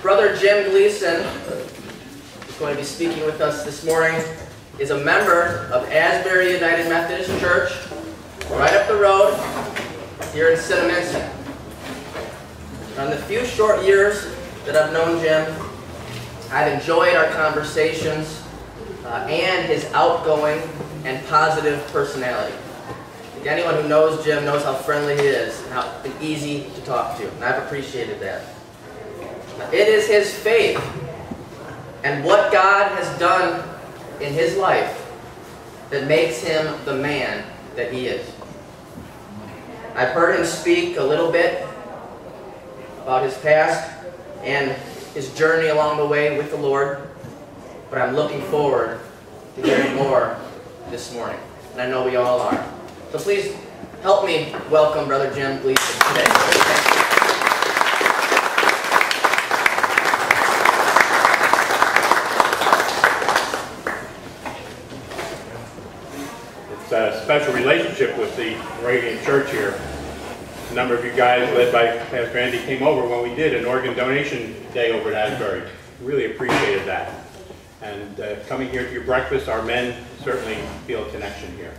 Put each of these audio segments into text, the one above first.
Brother Jim Gleason, who's going to be speaking with us this morning, is a member of Asbury United Methodist Church, right up the road here in Recipients. In the few short years that I've known Jim, I've enjoyed our conversations and his outgoing and positive personality. I think anyone who knows Jim knows how friendly he is and how easy to talk to, and I've appreciated that. It is his faith and what God has done in his life that makes him the man that he is. I've heard him speak a little bit about his past and his journey along the way with the Lord, but I'm looking forward to hearing more this morning, and I know we all are. So please help me welcome Brother Jim Gleason today. Thank you. It's a special relationship with the Moravian Church here. A number of you guys, led by Pastor Andy, came over when we did an organ donation day over at Asbury. Really appreciated that. And coming here to your breakfast, our men certainly feel a connection here.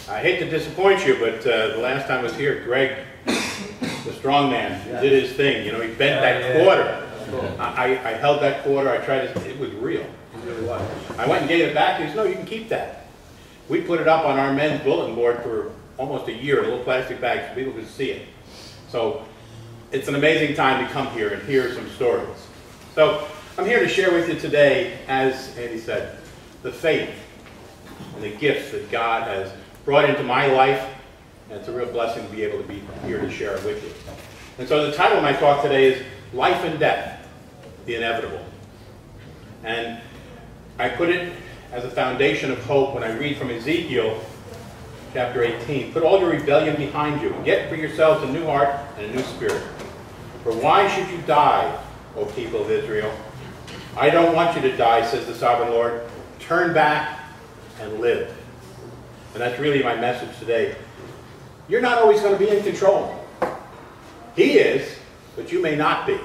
I hate to disappoint you, but the last time I was here, Greg, the strong man, did his thing. You know, he bent that quarter. I held that quarter. I tried to, it was real. It really was. I went and gave it back. He said, no, you can keep that. We put it up on our men's bulletin board for almost a year in a little plastic bag so people could see it. So it's an amazing time to come here and hear some stories. So I'm here to share with you today, as Andy said, the faith and the gifts that God has brought into my life, and it's a real blessing to be able to be here to share it with you. And so the title of my talk today is Life and Death, the Inevitable. And I put it as a foundation of hope when I read from Ezekiel chapter 18. Put all your rebellion behind you and get for yourselves a new heart and a new spirit. For why should you die, O people of Israel? I don't want you to die, says the sovereign Lord. Turn back and live. And that's really my message today. You're not always going to be in control. He is, but you may not be,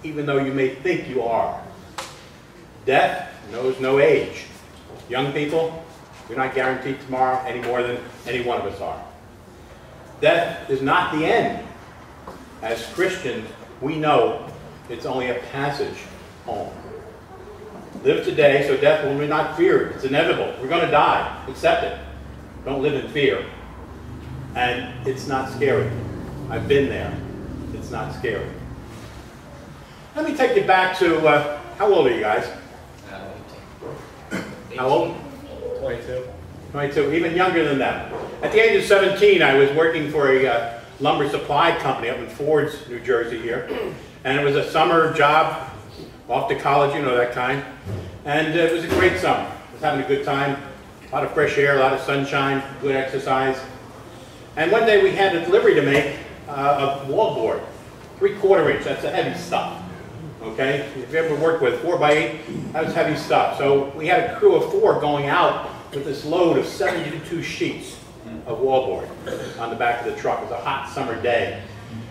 even though you may think you are. Death knows no age. Young people, you're not guaranteed tomorrow any more than any one of us are. Death is not the end. As Christians, we know it's only a passage home. Live today so death will be not feared. It's inevitable. We're going to die. Accept it. Don't live in fear. And it's not scary. I've been there. It's not scary. Let me take you back to, how old are you guys? 18. How old? 22. 22, even younger than that. At the age of 17, I was working for a lumber supply company up in Fords, New Jersey here. And it was a summer job, off to college, you know that kind. And it was a great summer. I was having a good time. A lot of fresh air, a lot of sunshine, good exercise. And one day we had a delivery to make of wallboard, 3/4 inch, that's the heavy stuff. Okay, if you ever worked with 4x8, that was heavy stuff. So we had a crew of 4 going out with this load of 72 sheets of wallboard on the back of the truck. It was a hot summer day.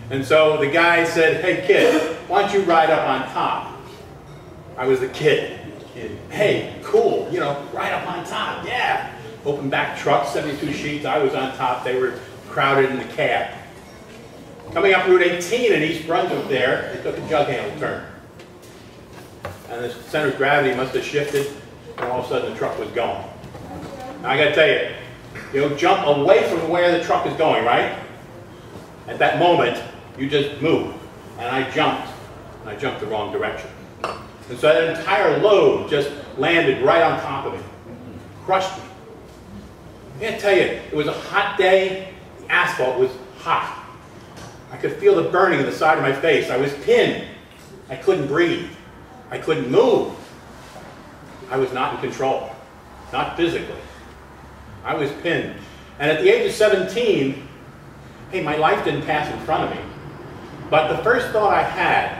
And so the guy said, hey kid, why don't you ride up on top? I was the kid. And, hey, cool, you know, ride up on top, yeah. Open back truck, 72 sheets, I was on top, they were crowded in the cab. Coming up Route 18 in East Brunswick there, they took a jug handle turn. And the center of gravity must have shifted, and all of a sudden the truck was going. Now I gotta tell you, you'll jump away from where the truck is going, right? At that moment, you just move. And I jumped the wrong direction. And so that entire load just landed right on top of me. Crushed me. I gotta tell you, it was a hot day, the asphalt was hot. I could feel the burning in the side of my face. I was pinned. I couldn't breathe. I couldn't move. I was not in control. Not physically. I was pinned. And at the age of 17, hey, my life didn't pass in front of me. But the first thought I had,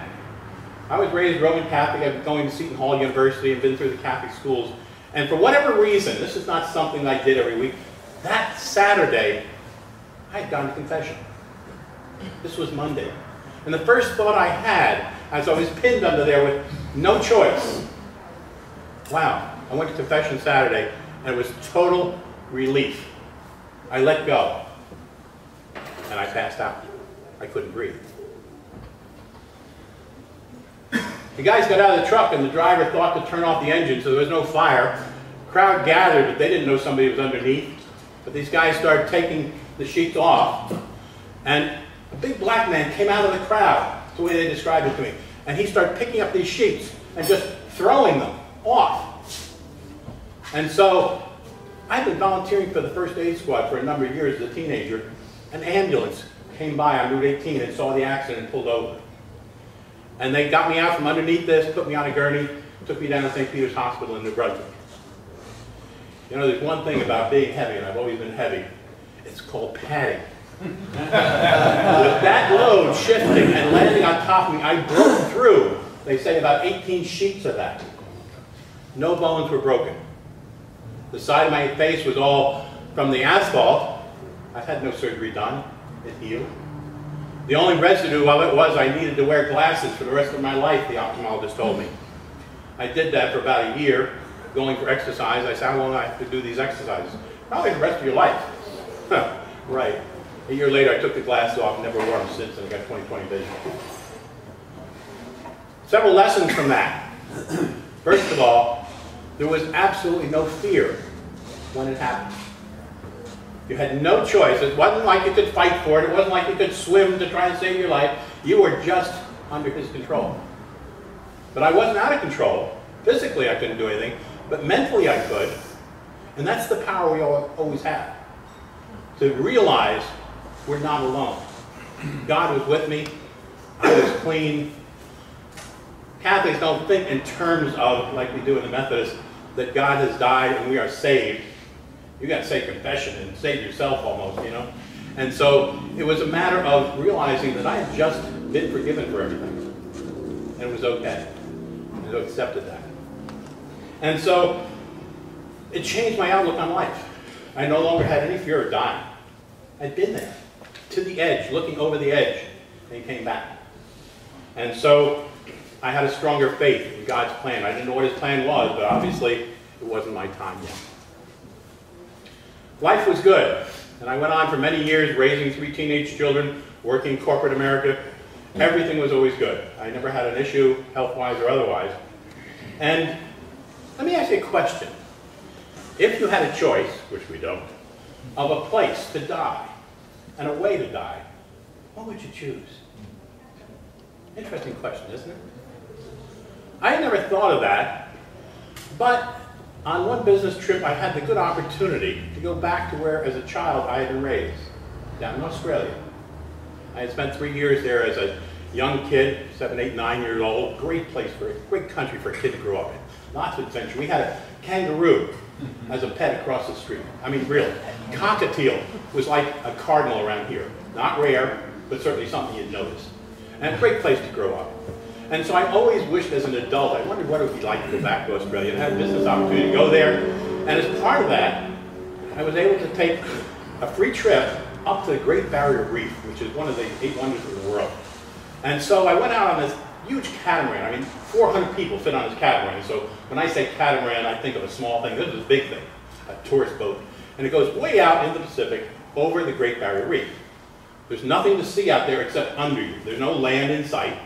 I was raised Roman Catholic. I've been going to Seton Hall University and been through the Catholic schools. And for whatever reason, this is not something I did every week, that Saturday, I had gone to confession. This was Monday. And the first thought I had, And so I was pinned under there with no choice. Wow. I went to confession Saturday, and it was total relief. I let go, and I passed out. I couldn't breathe. The guys got out of the truck, and the driver thought to turn off the engine so there was no fire. The crowd gathered, but they didn't know somebody was underneath. But these guys started taking the sheets off, and a big black man came out of the crowd. That's the way they described it to me. And he started picking up these sheets and just throwing them off. And so I've been volunteering for the first aid squad for a number of years as a teenager. An ambulance came by on Route 18 and saw the accident and pulled over. And they got me out from underneath this, put me on a gurney, took me down to St. Peter's Hospital in New Brunswick. You know, there's one thing about being heavy, and I've always been heavy. It's called padding. With that load shifting and landing on top of me, I broke through, they say, about 18 sheets of that. No bones were broken. The side of my face was all from the asphalt. I've had no surgery done. It healed. The only residue of it was I needed to wear glasses for the rest of my life, the ophthalmologist told me. I did that for about a year, going for exercise. I said, how long do I have to do these exercises? Probably the rest of your life. Right. A year later, I took the glasses off and never wore them since, and I got 20/20 vision. Several lessons from that. First of all, there was absolutely no fear when it happened. You had no choice. It wasn't like you could fight for it. It wasn't like you could swim to try and save your life. You were just under his control. But I wasn't out of control. Physically, I couldn't do anything, but mentally I could. And that's the power we always have. To realize we're not alone. God was with me. I was clean. Catholics don't think in terms of, like we do in the Methodists, that God has died and we are saved. You got to say confession and save yourself almost, you know. And so it was a matter of realizing that I had just been forgiven for everything. And it was okay. And I accepted that. And so it changed my outlook on life. I no longer had any fear of dying. I'd been there, to the edge, looking over the edge, and he came back. And so I had a stronger faith in God's plan. I didn't know what his plan was, but obviously it wasn't my time yet. Life was good, and I went on for many years raising 3 teenage children, working corporate America. Everything was always good. I never had an issue, health-wise or otherwise. And let me ask you a question. If you had a choice, which we don't, of a place to die and a way to die, what would you choose? Interesting question, isn't it? I had never thought of that, but on one business trip, I had the good opportunity to go back to where, as a child, I had been raised, down in Australia. I had spent 3 years there as a young kid, 7, 8, 9 years old. Great place, great country for a kid to grow up in. Lots of adventure. We had a kangaroo as a pet across the street. I mean, really. Cockatiel was like a cardinal around here. Not rare, but certainly something you'd notice. And a great place to grow up. And so I always wished as an adult, I wondered what it would be like to go back to Australia and have a business opportunity to go there. And as part of that, I was able to take a free trip up to the Great Barrier Reef, which is one of the 8 wonders of the world. And so I went out on this huge catamaran. I mean, 400 people fit on this catamaran. So when I say catamaran, I think of a small thing. This is a big thing, a tourist boat. And it goes way out in the Pacific over the Great Barrier Reef. There's nothing to see out there except under you. There's no land in sight.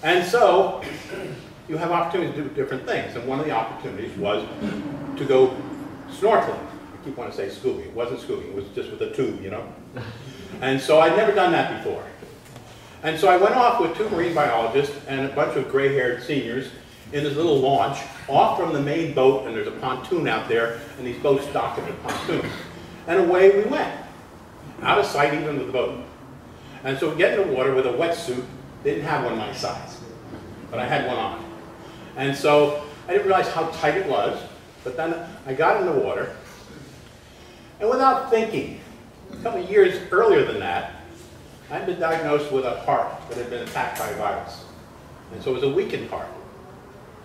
And so you have opportunities to do different things. And one of the opportunities was to go snorkeling. I keep wanting to say scuba. It wasn't scuba. It was just with a tube, you know. And so I'd never done that before. And so I went off with 2 marine biologists and a bunch of gray-haired seniors in this little launch off from the main boat, and there's a pontoon out there, and these boats dock at the pontoon. And away we went, out of sight even of the boat. And so we get in the water with a wetsuit. They didn't have one my size, but I had one on. And so I didn't realize how tight it was, but then I got in the water, and without thinking, a couple of years earlier than that, I'd been diagnosed with a heart that had been attacked by a virus. And so it was a weakened heart.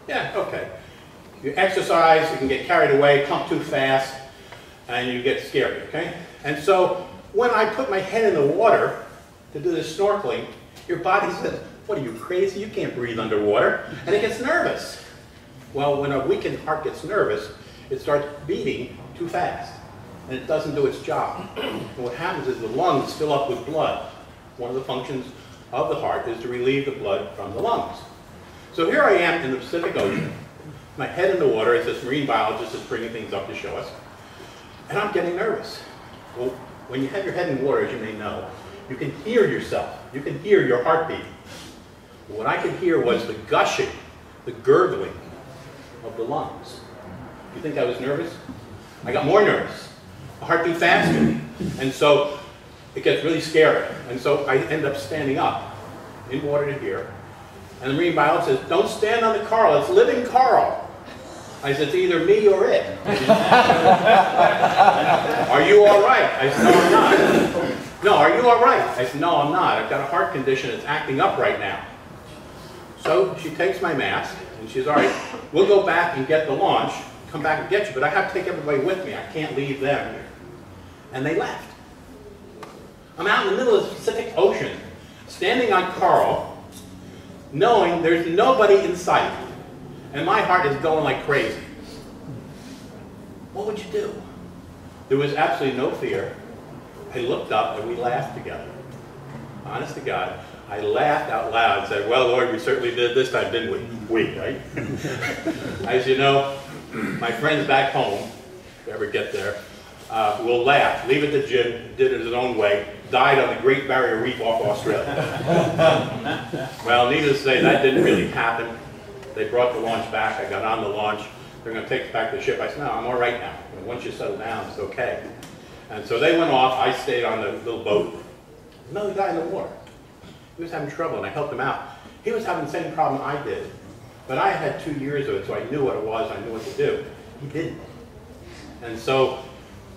Yeah, okay. You exercise, you can get carried away, pump too fast, and you get scared, okay? And so when I put my head in the water to do this snorkeling, your body says, What are you, crazy? You can't breathe underwater. And it gets nervous. Well, when a weakened heart gets nervous, it starts beating too fast, and it doesn't do its job. And what happens is the lungs fill up with blood. One of the functions of the heart is to relieve the blood from the lungs. So here I am in the Pacific Ocean, my head in the water, as this marine biologist is bringing things up to show us, and I'm getting nervous. Well, when you have your head in water, as you may know, you can hear yourself. You can hear your heartbeat. What I could hear was the gushing, the gurgling of the lungs. You think I was nervous? I got more nervous. The heart beat faster. And so it gets really scary. And so I end up standing up in water to here. And the marine biologist says, don't stand on the coral, it's living coral. I said, it's either me or it. Are you all right? I said, no, I'm not. No, are you all right? I said, no, I'm not. I've got a heart condition that's acting up right now. So she takes my mask, and she says, all right, we'll go back and get the launch, come back and get you, but I have to take everybody with me. I can't leave them here. And they left. I'm out in the middle of the Pacific Ocean, standing on coral, knowing there's nobody in sight. And my heart is going like crazy. What would you do? There was absolutely no fear. I looked up and we laughed together. Honest to God, I laughed out loud and said, well, Lord, we certainly did this time, didn't we? We, right? As you know, my friends back home, if you ever get there, will laugh. Leave it to Jim, did it his own way, died on the Great Barrier Reef off Australia. Well, needless to say, that didn't really happen. They brought the launch back. I got on the launch. They're going to take us back to the ship. I said, no, I'm all right now. And once you settle down, it's okay. And so they went off. I stayed on the little boat. Another guy in the water. He was having trouble, and I helped him out. He was having the same problem I did. But I had 2 years of it, so I knew what it was. I knew what to do. He didn't. And so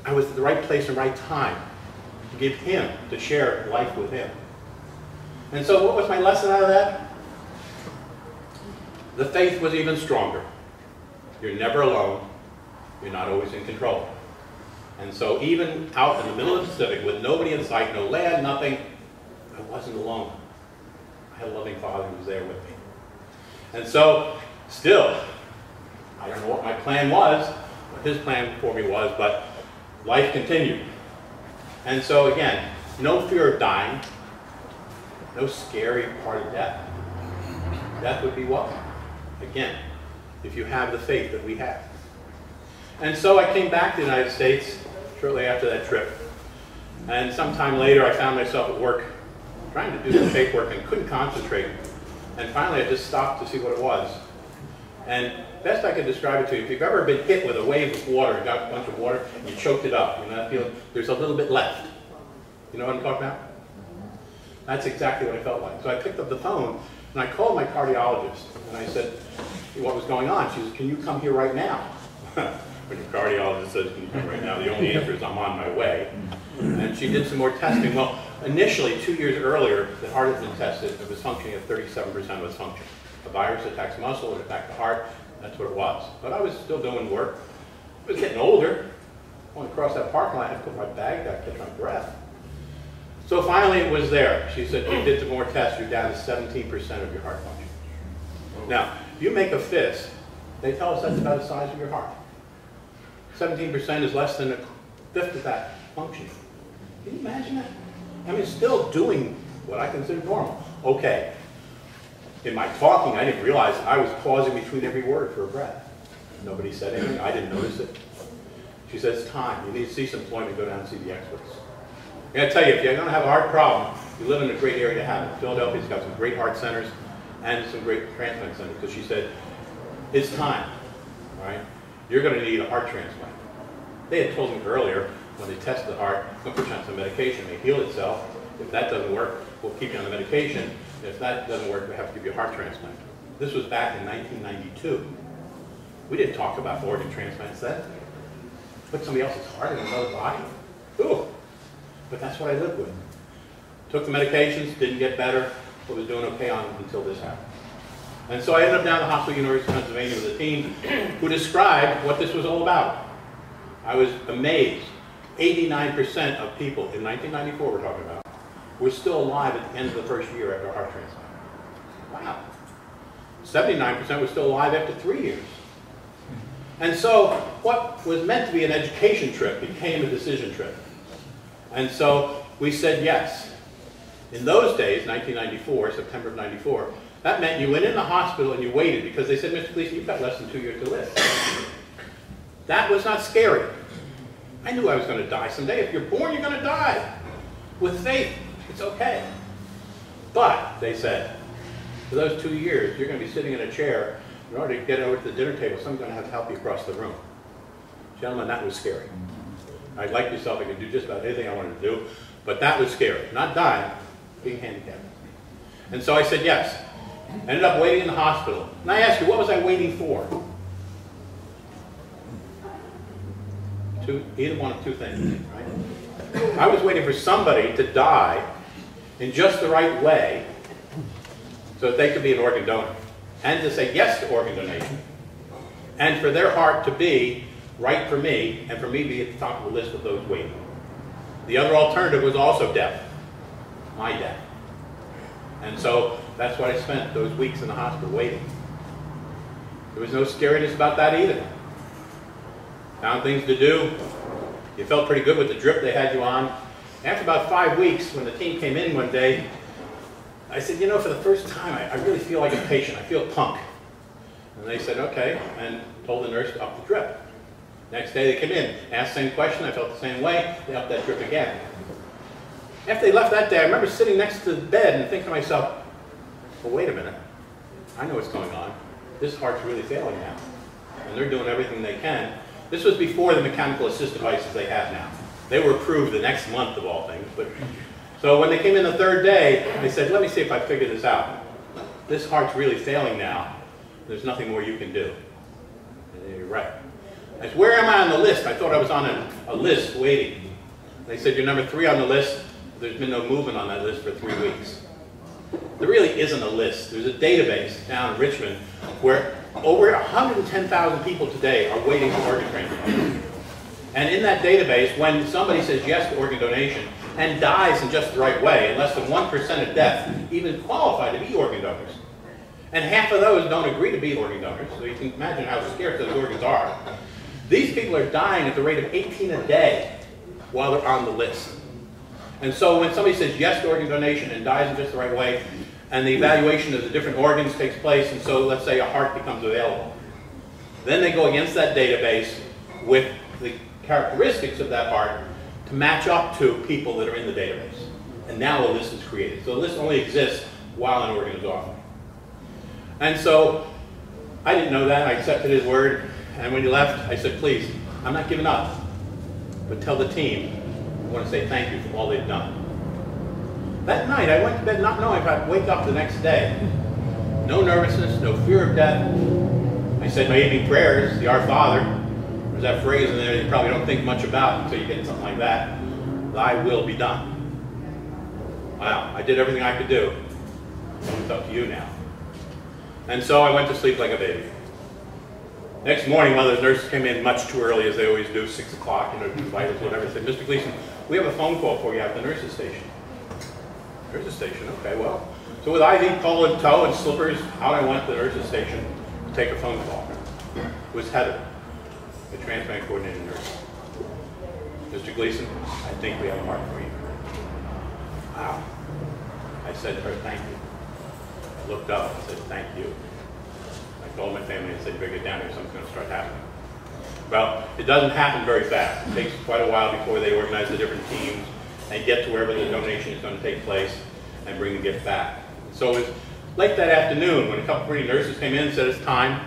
I was at the right place and right time to give him, to share life with him. And so what was my lesson out of that? The faith was even stronger. You're never alone. You're not always in control. And so even out in the middle of the Pacific with nobody in sight, no land, nothing, I wasn't alone. I had a loving Father who was there with me. And so still, I don't know what my plan was, what his plan for me was, but life continued. And so again, no fear of dying, no scary part of death. Death would be welcome. Again, if you have the faith that we have. And so I came back to the United States shortly after that trip. And sometime later I found myself at work trying to do some paperwork and couldn't concentrate. And finally I just stopped to see what it was. And best I could describe it to you, if you've ever been hit with a wave of water and got a bunch of water and you choked it up, you know that feeling? There's a little bit left. You know what I'm talking about? That's exactly what I felt like. So I picked up the phone and I called my cardiologist and I said, what was going on? She said, can you come here right now? When your cardiologist says, can you come right now? The only answer is, I'm on my way. And she did some more testing. Well, initially, 2 years earlier, the heart had been tested. It was functioning at 37% of its function. A virus attacks the muscle, it attacked the heart. That's what it was. But I was still doing work. I was getting older. I went across that parking lot, I had to put my bag down, catch my breath. So finally, it was there. She said, you did some more tests. You're down to 17% of your heart function. Now, if you make a fist, they tell us that's about the size of your heart. 17% is less than a fifth of that function. Can you imagine that? I mean, still doing what I consider normal. Okay. In my talking, I didn't realize I was pausing between every word for a breath. Nobody said anything. I didn't notice it. She says, it's time. You need to see some employment, go down and see the experts. I gotta tell you, if you're gonna have a heart problem, you live in a great area to have it. Philadelphia's got some great heart centers and some great transplant centers, because she said, it's time, right? You're gonna need a heart transplant. They had told me earlier, when they test the heart, we'll put you on some medication, it may heal itself. If that doesn't work, we'll keep you on the medication. If that doesn't work, we have to give you a heart transplant. This was back in 1992. We didn't talk about organ transplants then. Put somebody else's heart in another body? Ooh. But that's what I lived with. Took the medications, didn't get better, but was doing okay on until this happened. And so I ended up down at the Hospital University of Pennsylvania with a team who described what this was all about. I was amazed. 89% of people in 1994 we're talking about were still alive at the end of the first year after a heart transplant. Wow. 79% was still alive after 3 years. And so what was meant to be an education trip became a decision trip. And so we said yes. In those days, 1994, September of 94, that meant you went in the hospital and you waited because they said, Mr. Gleason, you've got less than 2 years to live. That was not scary. I knew I was going to die someday. If you're born, you're going to die. With faith, it's okay. But, they said, for those 2 years, you're going to be sitting in a chair. In order to get over to the dinner table, someone's going to have to help you across the room. Gentlemen, that was scary. I like myself. I could do just about anything I wanted to do. But that was scary. Not dying, being handicapped. And so I said yes. Ended up waiting in the hospital. And I asked you, what was I waiting for? Either one of two things, right? I was waiting for somebody to die in just the right way so that they could be an organ donor, and to say yes to organ donation, and for their heart to be right for me, and for me to be at the top of the list of those waiting. The other alternative was also death, my death. And so that's why I spent those weeks in the hospital waiting. There was no scariness about that either. Found things to do. You felt pretty good with the drip they had you on. After about 5 weeks, when the team came in one day, I said, you know, for the first time, I really feel like a patient. I feel punk. And they said, okay, and told the nurse to up the drip. Next day they came in, asked the same question. I felt the same way. They upped that drip again. After they left that day, I remember sitting next to the bed and thinking to myself, well, wait a minute. I know what's going on. This heart's really failing now. And they're doing everything they can. This was before the mechanical assist devices they have now. They were approved the next month of all things. But so when they came in the third day, they said, let me see if I figure this out. This heart's really failing now. There's nothing more you can do. And you're right. I said, where am I on the list? I thought I was on a list waiting. They said, you're number 3 on the list. There's been no movement on that list for 3 weeks. There really isn't a list. There's a database down in Richmond where over 110,000 people today are waiting for organ transplant. And in that database, when somebody says yes to organ donation and dies in just the right way, and less than 1% of death even qualify to be organ donors, and half of those don't agree to be organ donors, so you can imagine how scarce those organs are. These people are dying at the rate of 18 a day while they're on the list. And so when somebody says yes to organ donation and dies in just the right way, and the evaluation of the different organs takes place, and so let's say a heart becomes available, then they go against that database with the characteristics of that heart to match up to people that are in the database. And now a list is created. So the list only exists while an organ is offered. And so I didn't know that. I accepted his word. And when he left, I said, please, I'm not giving up. But tell the team I want to say thank you for all they've done. That night, I went to bed not knowing if I'd wake up the next day. No nervousness, no fear of death. I said my evening prayers, the Our Father. There's that phrase in there you probably don't think much about until you get something like that. Thy will be done. Wow, I did everything I could do. It's up to you now. And so I went to sleep like a baby. Next morning, one of those nurses came in much too early, as they always do, 6 o'clock, you know, do vitals, whatever. Said, Mr. Gleason, we have a phone call for you at the nurse's station. Nurse's station, okay, well. So with IV pole in tow and slippers, out I went to the nurse's station to take a phone call. It was Heather, the transplant coordinating nurse. Mr. Gleason, I think we have a heart for you. Wow. I said to her, thank you. I looked up and said, thank you. I told my family, I said, you better get down here, something's going to start happening. Well, it doesn't happen very fast. It takes quite a while before they organize the different teams and get to wherever the donation is going to take place and bring the gift back. So it was late that afternoon when a couple pretty nurses came in and said it's time.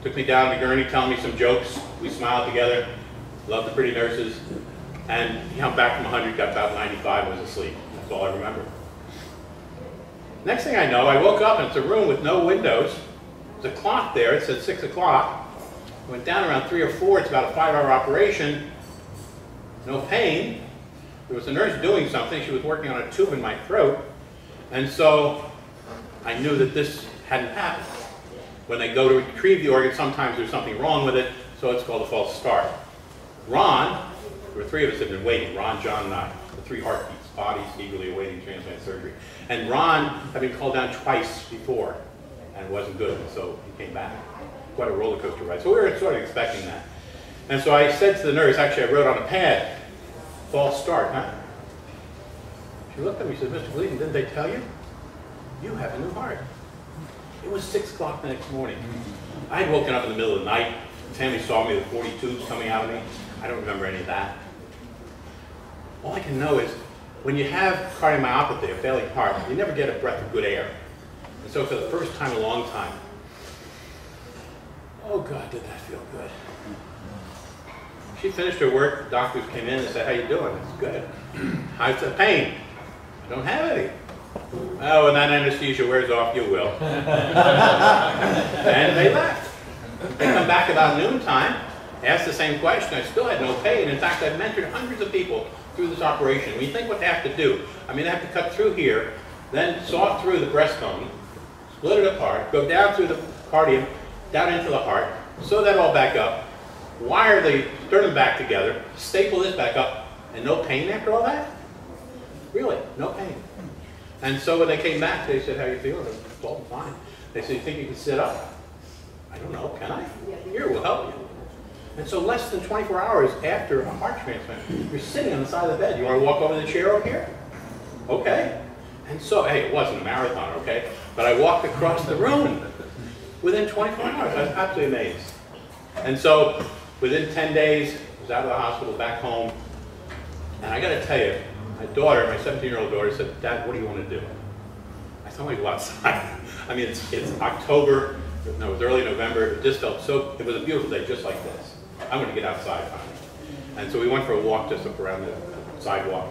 Took me down to gurney, telling me some jokes. We smiled together. Loved the pretty nurses. And he come back from 100, got about 95, and was asleep. That's all I remember. Next thing I know, I woke up and it's a room with no windows. There's a clock there. It said 6 o'clock. Went down around 3 or 4. It's about a 5-hour operation. No pain. There was a nurse doing something. She was working on a tube in my throat. And so I knew that this hadn't happened. When they go to retrieve the organ, sometimes there's something wrong with it, so it's called a false start. Ron, there were 3 of us that had been waiting, Ron, John, and I, the 3 heartbeats, bodies eagerly awaiting transplant surgery. And Ron had been called down twice before, and it wasn't good, so he came back. Quite a roller coaster ride. So we were sort of expecting that. And so I said to the nurse, actually I wrote on a pad, false start, huh? She looked at me and said, Mr. Gleason, didn't they tell you? You have a new heart. It was 6 o'clock the next morning. I had woken up in the middle of the night. Tammy saw me with 40 tubes coming out of me. I don't remember any of that. All I can know is when you have cardiomyopathy, a failing heart, you never get a breath of good air. And so for the first time in a long time, oh God, did that feel good. She finished her work, doctors came in and said, how you doing? It's good. How's the pain? I don't have any. Oh, when that anesthesia wears off, you will. And they left. They come back about noontime, asked the same question. I still had no pain. In fact, I've mentored hundreds of people through this operation. When you think what they have to do, I mean, they have to cut through here, then saw through the breastbone, split it apart, go down through the cardium, down into the heart, sew that all back up, wire the sternum back together, staple this back up, and no pain after all that? Really, no pain. And so when they came back, they said, how you feeling? I told them fine. They said, you think you can sit up? I don't know, can I? Here, we'll help you. And so less than 24 hours after a heart transplant, you're sitting on the side of the bed. You want to walk over the chair over here? Okay. And so, hey, it wasn't a marathon, okay? But I walked across the room within 24 hours. I was absolutely amazed. And so within 10 days, I was out of the hospital, back home. And I got to tell you, my daughter, my 17-year-old daughter said, Dad, what do you want to do? I said, I want to go outside. I mean, it's October, no, it was early November. It just felt so, it was a beautiful day just like this. I'm going to get outside finally. And so we went for a walk just up around the sidewalk.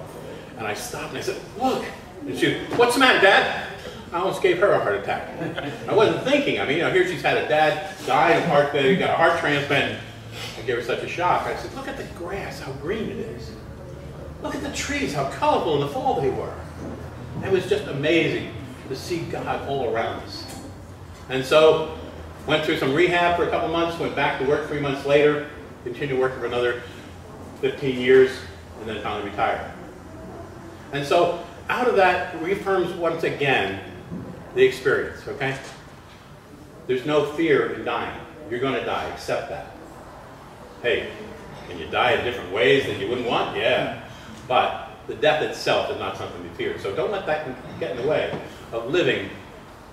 And I stopped and I said, look. And she, what's the matter, Dad? I almost gave her a heart attack. I wasn't thinking. I mean, you know, here she's had a dad die in a heart failure, got a heart transplant. I gave her such a shock. I said, look at the grass, how green it is. Look at the trees, how colorful in the fall they were. It was just amazing to see God all around us. And so, went through some rehab for a couple months, went back to work 3 months later, continued working for another 15 years, and then finally retired. And so, out of that reaffirms once again the experience, okay? There's no fear in dying. You're going to die, accept that. Hey, can you die in different ways that you wouldn't want? Yeah. But the death itself is not something to fear. So don't let that get in the way of living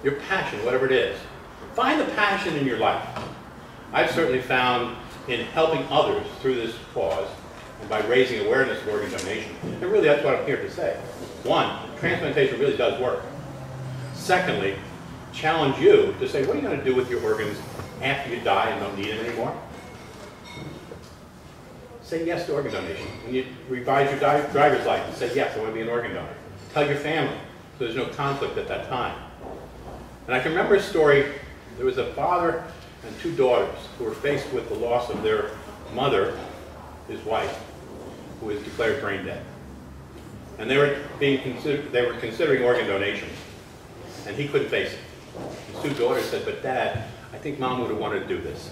your passion, whatever it is. Find the passion in your life. I've certainly found in helping others through this cause and by raising awareness of organ donation. And really that's what I'm here to say. One, transplantation really does work. Secondly, challenge you to say, what are you going to do with your organs after you die and don't need them anymore? Say yes to organ donation. When you revise your driver's license, say yes, I want to be an organ donor. Tell your family, so there's no conflict at that time. And I can remember a story. There was a father and 2 daughters who were faced with the loss of their mother, his wife, who was declared brain dead. And they were considering organ donation, and he couldn't face it. His 2 daughters said, but Dad, I think Mom would have wanted to do this.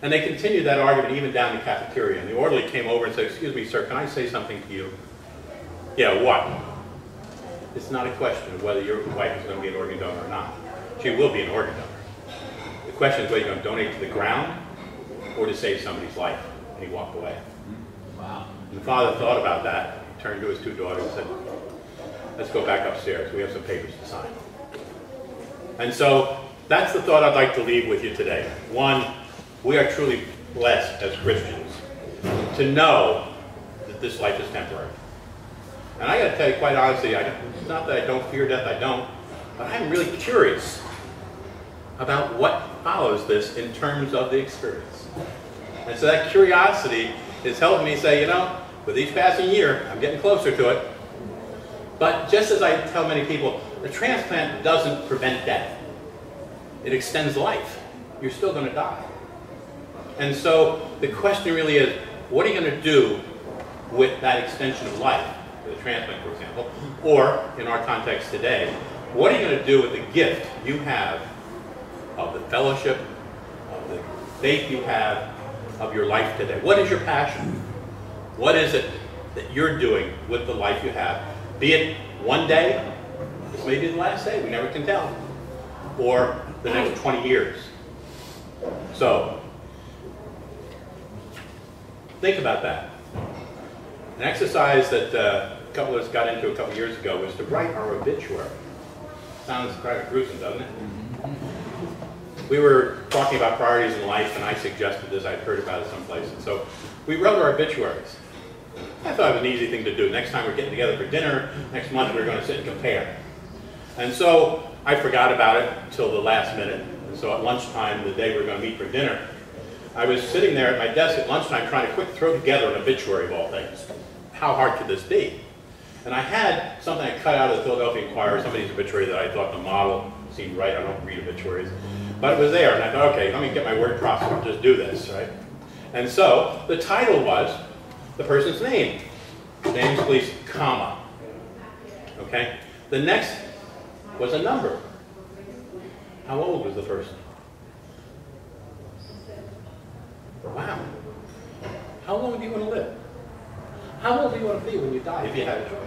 And they continued that argument even down the cafeteria. And the orderly came over and said, excuse me, sir, can I say something to you? Yeah, what? It's not a question of whether your wife is going to be an organ donor or not. She will be an organ donor. The question is whether you're going to donate to the ground or to save somebody's life. And he walked away. Wow. And the father thought about that. He turned to his 2 daughters and said, let's go back upstairs. We have some papers to sign. And so that's the thought I'd like to leave with you today. One, we are truly blessed as Christians to know that this life is temporary. And I got to tell you quite honestly, it's not that I don't fear death, I don't, but I'm really curious about what follows this in terms of the experience. And so that curiosity is helping me say, you know, with each passing year, I'm getting closer to it. But just as I tell many people, the transplant doesn't prevent death. It extends life. You're still going to die. And so the question really is, what are you going to do with that extension of life, with a transplant, for example, or in our context today, what are you going to do with the gift you have of the fellowship, of the faith you have, of your life today? What is your passion? What is it that you're doing with the life you have? Be it one day, This may be the last day, we never can tell. Or the next 20 years. So, think about that. An exercise that a couple of us got into a couple years ago was to write our obituary. Sounds kind of gruesome, doesn't it? We were talking about priorities in life, and I suggested this. I'd heard about it someplace. And so we wrote our obituaries. I thought it was an easy thing to do. Next time we're getting together for dinner, next month we're going to sit and compare. And so I forgot about it until the last minute. And so at lunchtime, the day we were going to meet for dinner, I was sitting there at my desk at lunchtime trying to quick throw together an obituary of all things. How hard could this be? And I had something I cut out of the Philadelphia Inquirer, somebody's obituary that I thought the model seemed right. I don't read obituaries. But it was there, and I thought, okay, let me get my word processor and just do this, right? And so the title was the person's name, James Gleason, comma. Okay? The next was a number. How old was the person? Wow. How long do you want to live? How old do you want to be when you die, if you had a choice?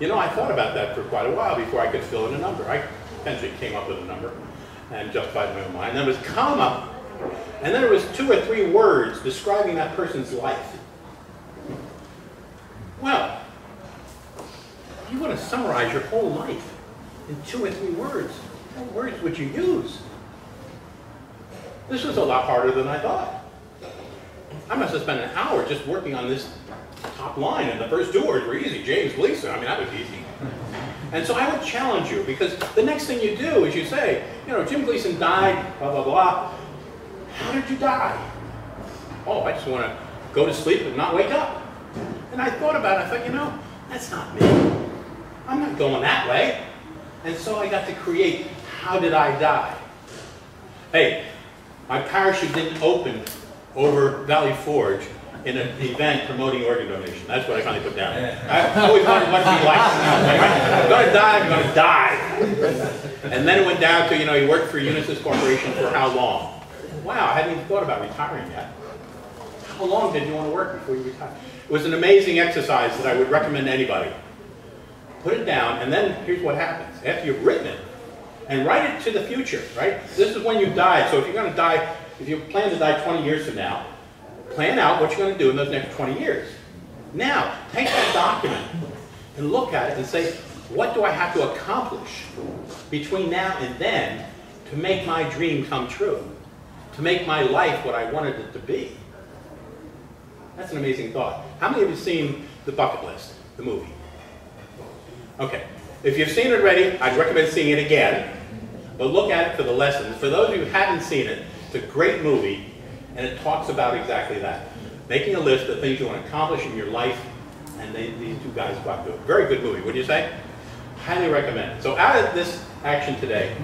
You know, I thought about that for quite a while before I could fill in a number. I eventually came up with a number and justified my own mind. And there was comma, and then there was 2 or 3 words describing that person's life. Well, you want to summarize your whole life in 2 or 3 words. What words would you use? This was a lot harder than I thought. I must have spent an hour just working on this top line, and the first 2 words were easy. James Gleason, I mean, that was easy. And so I would challenge you, because the next thing you do is you say, you know, Jim Gleason died, blah, blah, blah. How did you die? Oh, I just want to go to sleep and not wake up. And I thought about it. I thought, you know, that's not me. I'm not going that way. And so I got to create, how did I die? Hey, my parachute didn't open over Valley Forge in an event promoting organ donation. That's what I finally put down. I always wanted what to be like. I'm going to die, I'm going to die. And then it went down to, you know, he worked for Unisys Corporation for how long? Wow, I hadn't even thought about retiring yet. How long did you want to work before you retired? It was an amazing exercise that I would recommend to anybody. Put it down, and then here's what happens. After you've written it, and write it to the future, right? This is when you died. So if you're going to die, if you plan to die 20 years from now, plan out what you're going to do in those next 20 years. Now, take that document and look at it and say, what do I have to accomplish between now and then to make my dream come true? To make my life what I wanted it to be? That's an amazing thought. How many of you have seen The Bucket List, the movie? Okay. If you've seen it already, I'd recommend seeing it again. But look at it for the lessons. For those of you who haven't seen it, it's a great movie, and it talks about exactly that. Making a list of things you want to accomplish in your life, and these 2 guys go out to it. Very good movie, wouldn't you say? Highly recommend it. So out of this action today,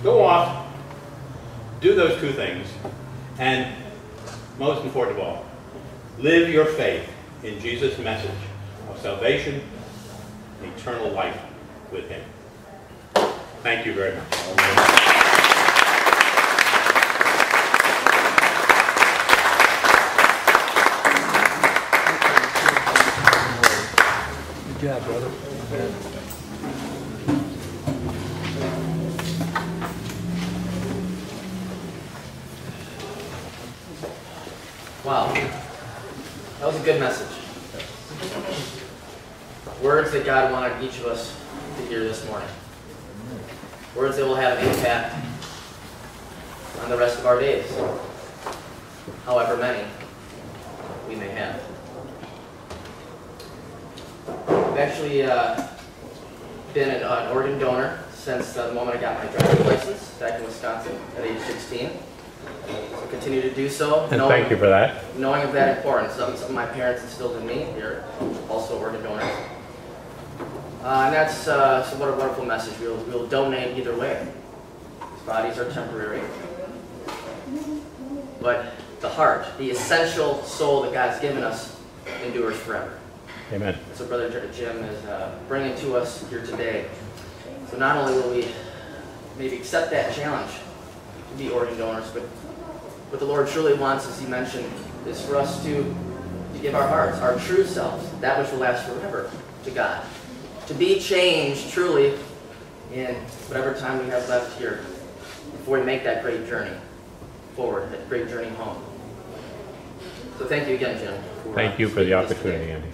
go off, do those 2 things, and most important of all, live your faith in Jesus' message of salvation and eternal life with Him. Thank you very much. Good job, brother. Wow, that was a good message. Words that God wanted each of us to hear this morning. Words that will have an impact on the rest of our days, however many we may have. I've actually been an organ donor since the moment I got my driver's license back in Wisconsin at age 16. So continue to do so. And thank you for that. Knowing of that importance. Something my parents instilled in me. They're also organ donors. And that's so what a wonderful message. We'll donate either way. These bodies are temporary. But the heart, the essential soul that God's given us, endures forever. Amen. That's what Brother Jim is bringing to us here today. So not only will we maybe accept that challenge to be organ donors, but what the Lord truly wants, as He mentioned, is for us to give our hearts, our true selves, that which will last forever, to God. to be changed truly in whatever time we have left here before we make that great journey forward, that great journey home. So thank you again, Jim. Thank you for the speaking with us opportunity, today. Andy.